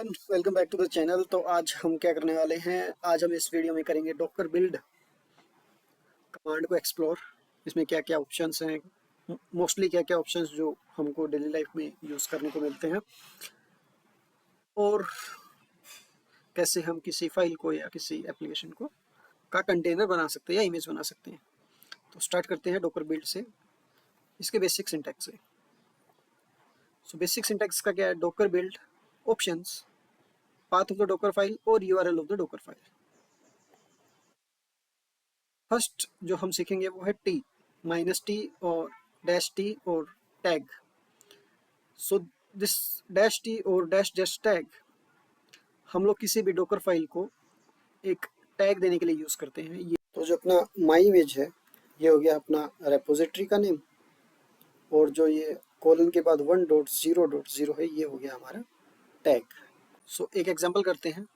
Everyone, welcome back to the channel. तो आज हम क्या करने वाले हैं, आज हम इस वीडियो में करेंगे डॉकर बिल्ड कमांड को एक्सप्लोर। इसमें क्या क्या ऑप्शंस हैं, मोस्टली क्या क्या ऑप्शंस जो हमको डेली लाइफ में यूज़ करने को मिलते हैं, और कैसे हम किसी फाइल को या किसी एप्लीकेशन को का कंटेनर बना सकते हैं या इमेज बना सकते हैं। तो स्टार्ट करते हैं डॉकर बिल्ड से, इसके बेसिक सिंटैक्स से। सो बेसिक सिंटैक्स का क्या है, Docker build options, path of the docker file और URL of the docker file. First जो हम सीखेंगे वो है टी, -t और -t और टैग। सो दिस -t और -टैग हम लोग किसी भी डॉकर फाइल को एक टैग देने के लिए यूज़ करते हैं। ये तो जो अपना माई इमेज है, ये हो गया अपना रेपोजिटरी का नेम, और जो ये कोलन के बाद 1.0.0 है, ये हो गया हमारा टैग। सो एक एग्जांपल करते हैं।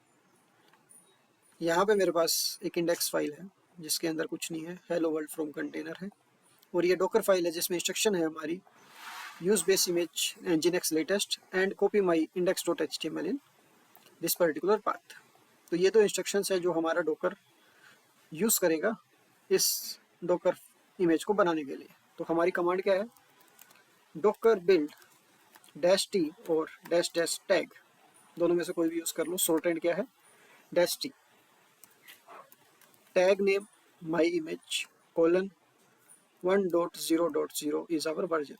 यहाँ पे मेरे पास एक इंडेक्स फाइल है जिसके अंदर कुछ नहीं है, हेलो वर्ल्ड फ्रॉम कंटेनर है, और ये डॉकर फाइल है जिसमें इंस्ट्रक्शन है हमारी use base image nginx latest and copy my index.html in this particular path। तो ये तो इंस्ट्रक्शंस है जो हमारा डॉकर यूज़ करेगा इस डॉकर इमेज को बनाने के लिए। तो हमारी कमांड क्या है, डॉकर बिल्ड -t और -टैग, दोनों में से कोई भी यूज़ कर लो। शॉर्ट क्या है, -t, tag name my image colon 1.0.0 is our version।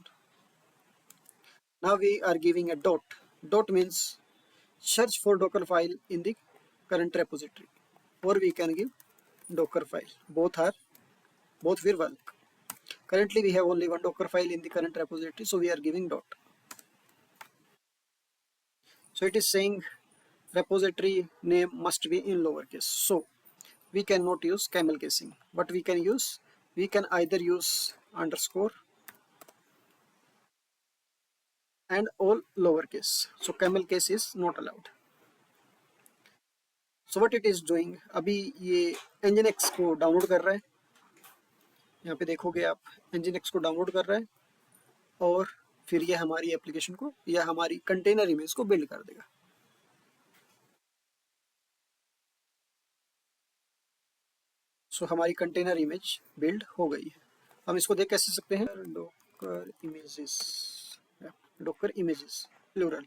Now we are giving a dot. Dot means search for Docker file in the current repository, or we can give Docker file. Both will work. Currently we have only one Docker file in the current repository, so we are giving dot. So it is saying repository name must be in lowercase. So we cannot use camel casing, but we can either use underscore and all lowercase. So camel case is not allowed। So what it is doing, अभी ये nginx को download कर रहा है। यहाँ पे देखोगे आप, nginx को डाउनलोड कर रहा है और फिर ये हमारी एप्लीकेशन को या हमारी कंटेनर इमेज को बिल्ड कर देगा। सो हमारी कंटेनर इमेज बिल्ड हो गई है। हम इसको देख कैसे सकते हैं, Docker images plural.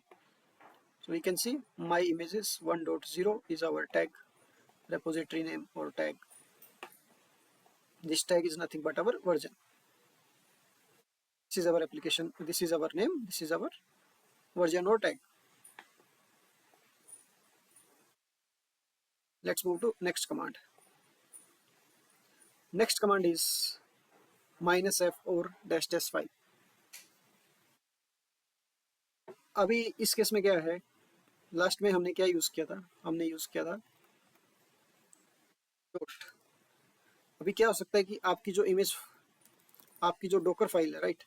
So we can see my images 1.0 is our tag, repository name or tag. This tag is nothing but our version. This is our application, this is our name, this is our version or tag। Let's move to next command। Next command is -f और -5। अभी इस case में क्या है, last में हमने क्या use किया था, हमने यूज़ किया था डॉट। अभी क्या हो सकता है कि आपकी जो इमेज, आपकी जो डॉकर फाइल है, राइट,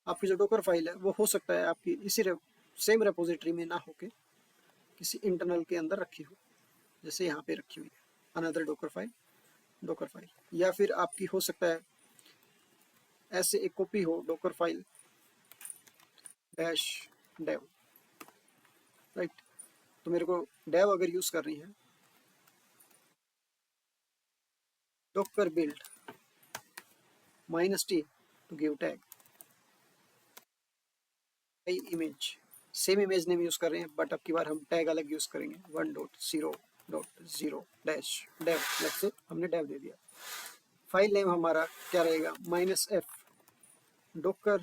आपकी जो डॉकर फाइल है वो हो सकता है आपकी इसी सेम रेपोजिटरी में ना होके किसी इंटरनल के अंदर रखी हो, जैसे यहाँ पे रखी हुई है अनदर डॉकर फाइल, या फिर आपकी हो सकता है ऐसे एक कॉपी हो डॉकर फाइल -dev, राइट। तो मेरे को dev अगर यूज़ करनी है, Docker build -t to give tag image, same image name use कर रहे हैं बट अब की बार हम टैग अलग यूज़ करेंगे, 1.0.0 -dev। लेट्स से हमने dev दे दिया। फाइल नेम हमारा क्या रहेगा, -f Docker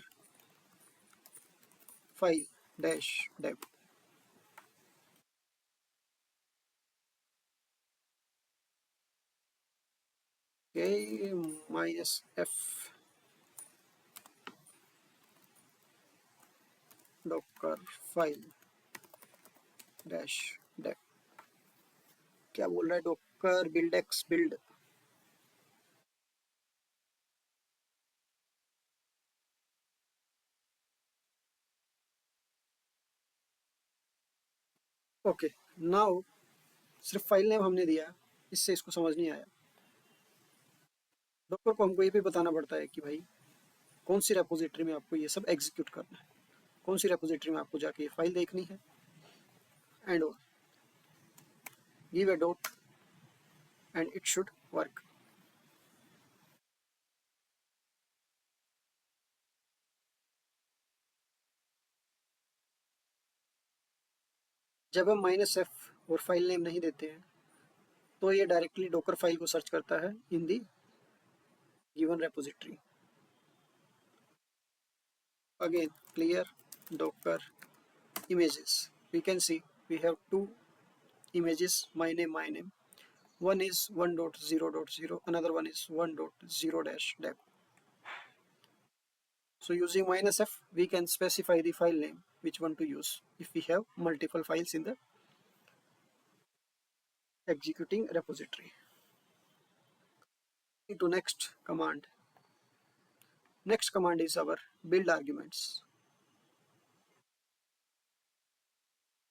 file -dev। -f Docker file -dev। क्या बोल रहा है, Docker build x build. Okay, now सिर्फ फाइल नेम हमने दिया, इससे इसको समझ नहीं आया। डॉकर को हमको ये भी बताना पड़ता है कि भाई कौन सी रेपोजिटरी में आपको ये सब एग्जीक्यूट करना है। कौन सी रेपोजिटरी में आपको जाके फाइल देखनी है, and give a dot and it should work. जब हम -f और फाइल नेम नहीं देते हैं तो ये डायरेक्टली डॉकर फाइल को सर्च करता है in the given repository. Again clear docker images, we can see we have two images, my name. One is 1.0.0, another one is 1.0-dev. So using -f we can specify the file name which one to use if we have multiple files in the executing repository. To next command. Next command is our build arguments.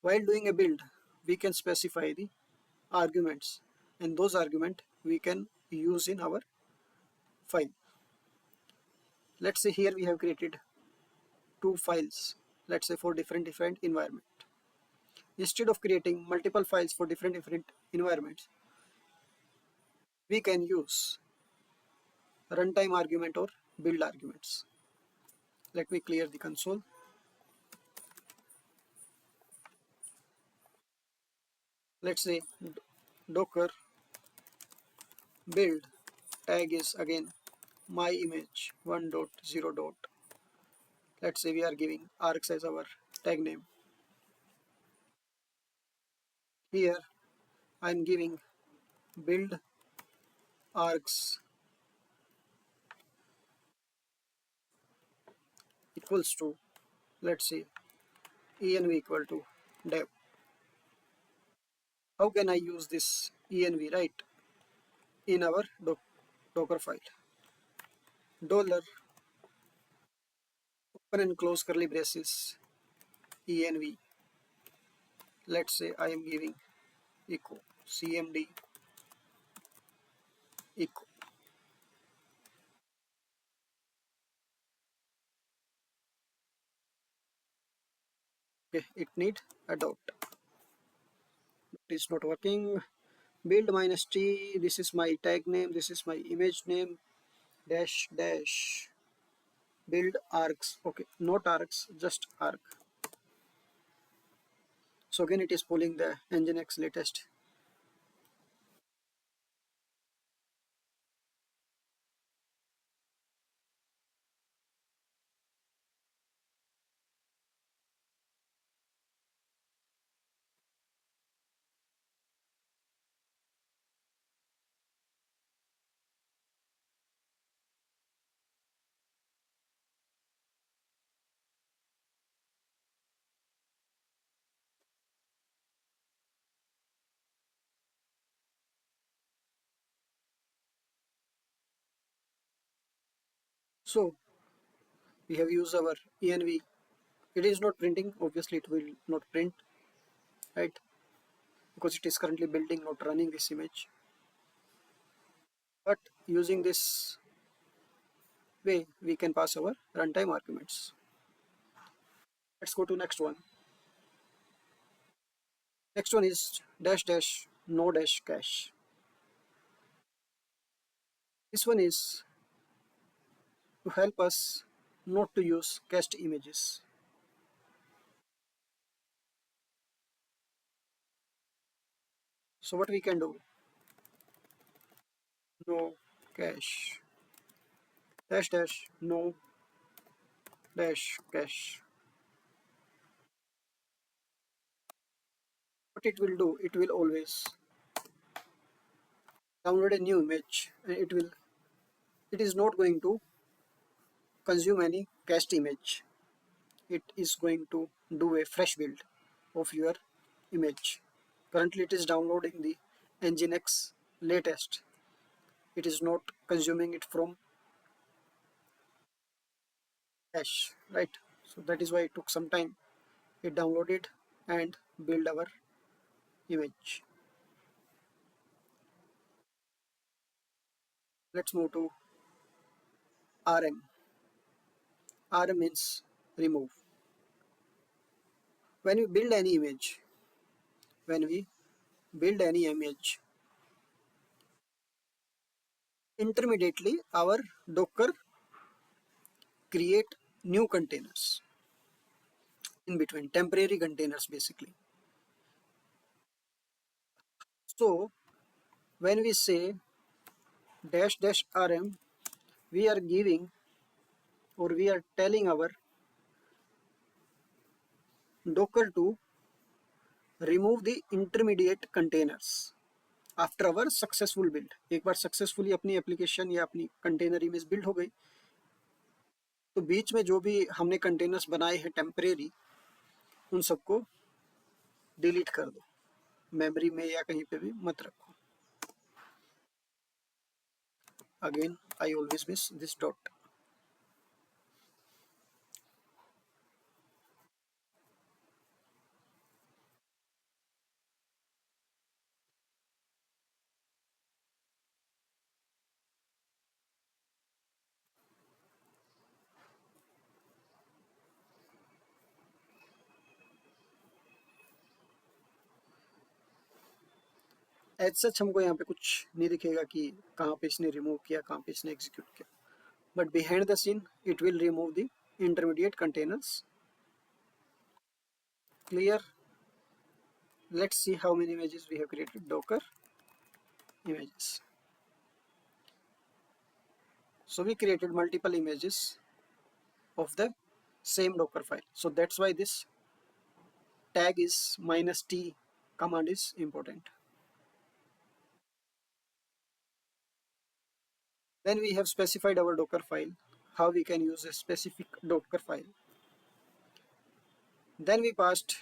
While doing a build, we can specify the arguments, and those arguments we can use in our file. Let's say here we have created two files, let's say for different environment. Instead of creating multiple files for different environments, we can use runtime argument or build arguments. Let me clear the console. Let's say docker build tag is again my image 1.0. Let's say we are giving args as our tag name. Here I'm giving build args equals to, let's say, env equal to dev. How can I use this env, right, in our docker file? Dollar open and close curly braces env. Let's say I am giving echo cmd echo. Okay, it need a dot. It is not working. Build -t, this is my tag name, this is my image name, dash dash build args. Okay, not args, just arg. So again it is pulling the nginx latest. So we have used our env. It is not printing, obviously it will not print, right, because it is currently building, not running this image. But using this way we can pass our runtime arguments. Let's go to next one. Next one is dash dash no dash cache. This one is to help us not to use cached images. So what we can do, no cache dash dash no dash cache. What it will do, it will always download a new image, and it is not going to consume any cached image. It is going to do a fresh build of your image. Currently it is downloading the nginx latest. It is not consuming it from cache, right? So that is why it took some time. It downloaded and build our image. Let's move to rm. Rm means remove. when we build any image, when we build any image, intermediately our Docker create new containers in between, temporary containers basically. So when we say dash dash rm, we are giving or we are telling our Docker to remove the intermediate containers after our successful build. एक बार successfully अपनी application या अपनी container image build हो गई तो बीच में जो भी हमने कंटेनर्स बनाए हैं टेम्परेरी, उन सबको डिलीट कर दो, मेमोरी में या कहीं पे भी मत रखो। Again I always miss this dot. As such हमको यहाँ पे कुछ नहीं दिखेगा कि कहाँ पे इसने रिमूव किया, कहाँ पे इसने एग्जीक्यूट किया, but behind the seen it will remove the intermediate containers. Clear? Let's see how many images we have created. Docker images. So we created multiple images of the same Docker file. So that's why this tag is -t command is important. Then we have specified our Docker file, how we can use a specific Docker file. Then we passed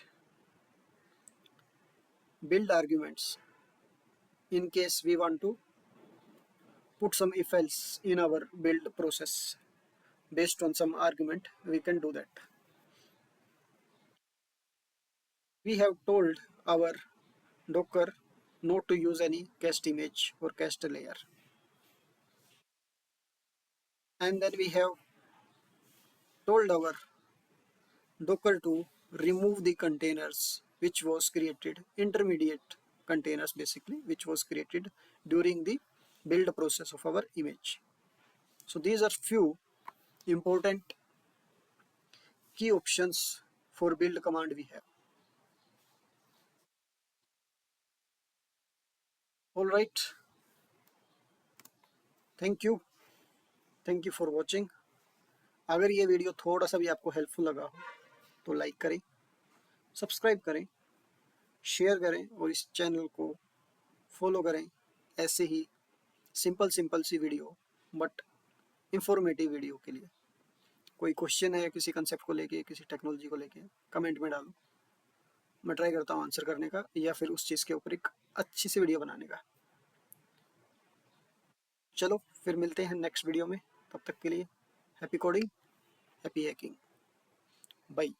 build arguments in case we want to put some if else in our build process based on some argument, we can do that. We have told our Docker not to use any cached image or cached layer. And then we have told our Docker to remove the containers which was created, intermediate containers basically, which was created during the build process of our image. So these are few important key options for build command we have. All right. Thank you. Thank you for watching. अगर ये video थोड़ा सा भी आपको helpful लगा हो तो like करें, सब्सक्राइब करें, शेयर करें और इस चैनल को फॉलो करें। ऐसे ही सिंपल सी वीडियो बट इंफॉर्मेटिव वीडियो के लिए। कोई क्वेश्चन है किसी कंसेप्ट को लेके, किसी टेक्नोलॉजी को लेके, कमेंट में डालो, मैं ट्राई करता हूँ आंसर करने का या फिर उस चीज़ के ऊपर एक अच्छी सी वीडियो बनाने का। चलो फिर मिलते हैं नेक्स्ट वीडियो में, तब तक के लिए happy coding, happy hacking, bye.